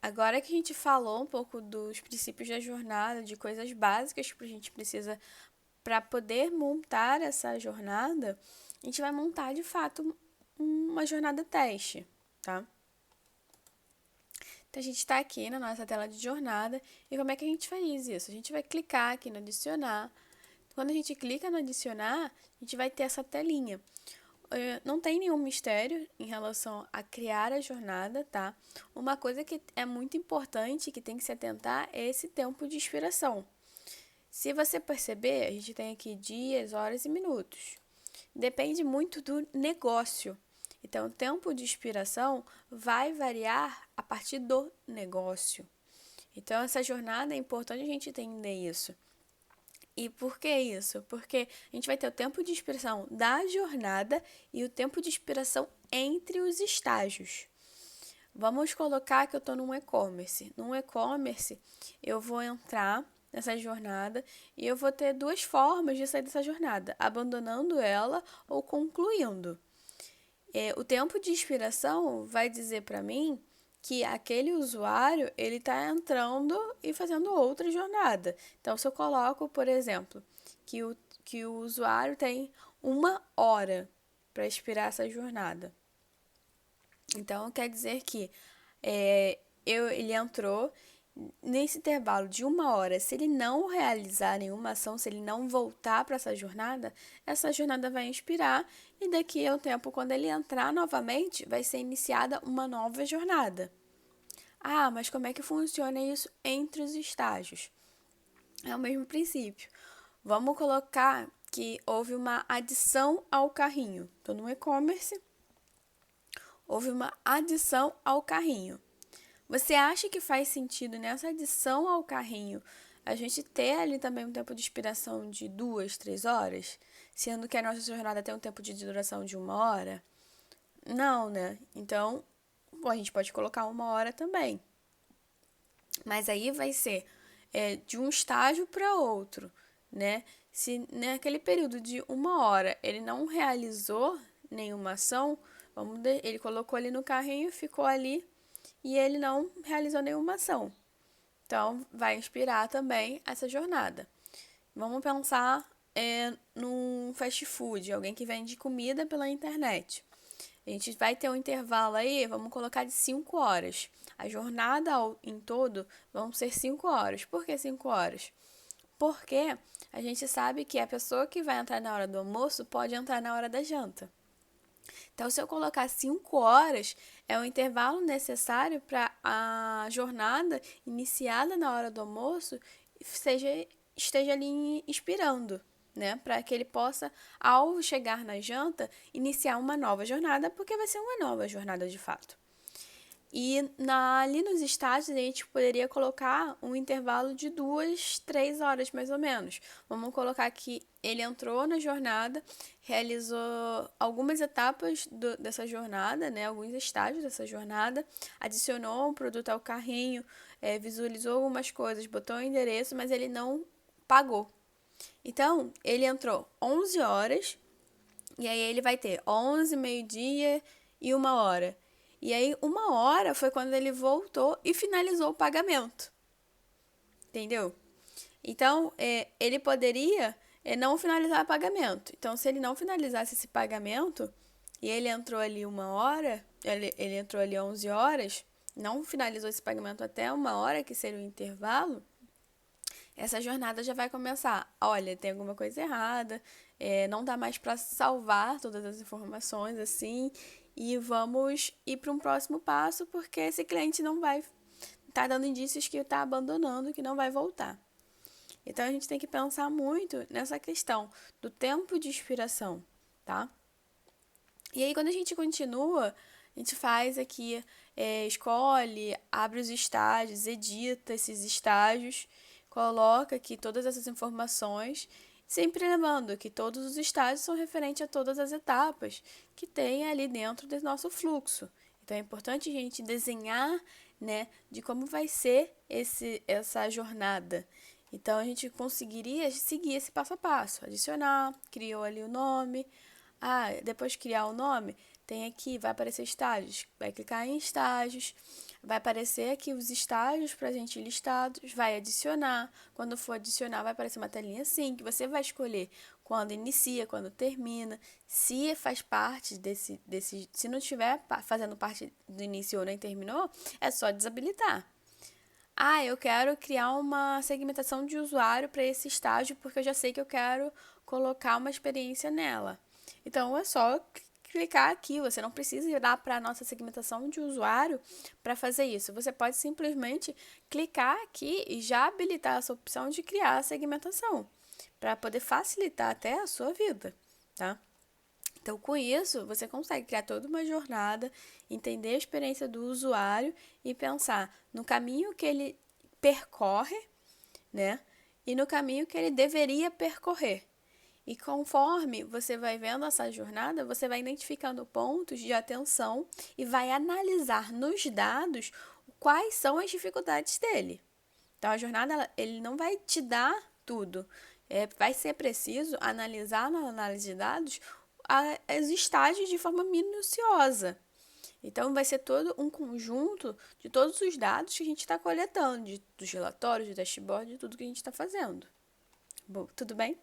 agora que a gente falou um pouco dos princípios da jornada, de coisas básicas que a gente precisa para poder montar essa jornada, a gente vai montar de fato uma jornada teste, tá? Então a gente está aqui na nossa tela de jornada e como é que a gente faz isso? A gente vai clicar aqui no adicionar. Quando a gente clica no adicionar, a gente vai ter essa telinha. Não tem nenhum mistério em relação a criar a jornada, tá? Uma coisa que é muito importante, que tem que se atentar, é esse tempo de expiração. Se você perceber, a gente tem aqui dias, horas e minutos. Depende muito do negócio. Então, o tempo de expiração vai variar a partir do negócio. Então, essa jornada é importante a gente entender isso. E por que isso? Porque a gente vai ter o tempo de expiração da jornada e o tempo de expiração entre os estágios. Vamos colocar que eu estou num e-commerce. Num e-commerce, eu vou entrar nessa jornada e eu vou ter duas formas de sair dessa jornada: abandonando ela ou concluindo. O tempo de expiração vai dizer para mim que aquele usuário ele está entrando e fazendo outra jornada. Então, se eu coloco, por exemplo, que o usuário tem 1 hora para expirar essa jornada. Então, quer dizer que ele entrou nesse intervalo de 1 hora. Se ele não realizar nenhuma ação, se ele não voltar para essa jornada vai expirar e daqui a um tempo, quando ele entrar novamente, vai ser iniciada uma nova jornada. Ah, mas como é que funciona isso entre os estágios? É o mesmo princípio. Vamos colocar que houve uma adição ao carrinho. Estou no e-commerce, houve uma adição ao carrinho. Você acha que faz sentido nessa adição ao carrinho a gente ter ali também um tempo de expiração de 2, 3 horas? Sendo que a nossa jornada tem um tempo de duração de 1 hora? Não, né? Então, a gente pode colocar 1 hora também. Mas aí vai ser de um estágio para outro, né? Se naquele período de 1 hora ele não realizou nenhuma ação, ele colocou ali no carrinho, ficou ali e ele não realizou nenhuma ação. Então, vai inspirar também essa jornada. Vamos pensar num fast food, alguém que vende comida pela internet. A gente vai ter um intervalo aí, vamos colocar de 5 horas. A jornada em todo vão ser 5 horas. Por que 5 horas? Porque a gente sabe que a pessoa que vai entrar na hora do almoço pode entrar na hora da janta. Então, se eu colocar 5 horas, é o intervalo necessário para a jornada iniciada na hora do almoço esteja ali inspirando, né? Para que ele possa, ao chegar na janta, iniciar uma nova jornada, porque vai ser uma nova jornada de fato. E ali nos estágios a gente poderia colocar um intervalo de 2, 3 horas mais ou menos. Vamos colocar que ele entrou na jornada, realizou algumas etapas dessa jornada, né, alguns estágios dessa jornada, adicionou um produto ao carrinho, visualizou algumas coisas, botou o endereço, mas ele não pagou. Então, ele entrou 11 horas, e aí ele vai ter 11, meio-dia e 1 hora. E aí, 1 hora foi quando ele voltou e finalizou o pagamento. Entendeu? Então, ele poderia não finalizar o pagamento. Então, se ele não finalizasse esse pagamento e ele entrou ali 1 hora, ele entrou ali 11 horas, não finalizou esse pagamento até 1 hora, que seria o intervalo, essa jornada já vai começar. Olha, tem alguma coisa errada, não dá mais para salvar todas as informações assim, e vamos ir para um próximo passo, porque esse cliente não vai estar dando indícios que está abandonando, que não vai voltar. Então a gente tem que pensar muito nessa questão do tempo de expiração, tá? E aí quando a gente continua, a gente faz aqui, escolhe, abre os estágios, edita esses estágios, coloca aqui todas essas informações, sempre lembrando que todos os estágios são referentes a todas as etapas que tem ali dentro do nosso fluxo. Então é importante a gente desenhar, né, de como vai ser essa jornada. Então a gente conseguiria seguir esse passo a passo, adicionar, criou ali o nome. Depois de criar o nome, tem aqui, vai aparecer estágios, vai clicar em estágios. Vai aparecer aqui os estágios para a gente listados, vai adicionar. Quando for adicionar, vai aparecer uma telinha assim, que você vai escolher quando inicia, quando termina, se faz parte se não estiver fazendo parte do início ou nem terminou, é só desabilitar. Ah, eu quero criar uma segmentação de usuário para esse estágio porque eu já sei que eu quero colocar uma experiência nela. Então é só clicar aqui, você não precisa ir lá para a nossa segmentação de usuário para fazer isso. Você pode simplesmente clicar aqui e já habilitar essa opção de criar a segmentação, para poder facilitar até a sua vida, tá? Então, com isso, você consegue criar toda uma jornada, entender a experiência do usuário e pensar no caminho que ele percorre, né? E no caminho que ele deveria percorrer. E conforme você vai vendo essa jornada, você vai identificando pontos de atenção e vai analisar nos dados quais são as dificuldades dele. Então, a jornada ele não vai te dar tudo. Vai ser preciso analisar na análise de dados os estágios de forma minuciosa. Então, vai ser todo um conjunto de todos os dados que a gente está coletando, dos relatórios, do dashboard, de tudo que a gente está fazendo. Bom, tudo bem?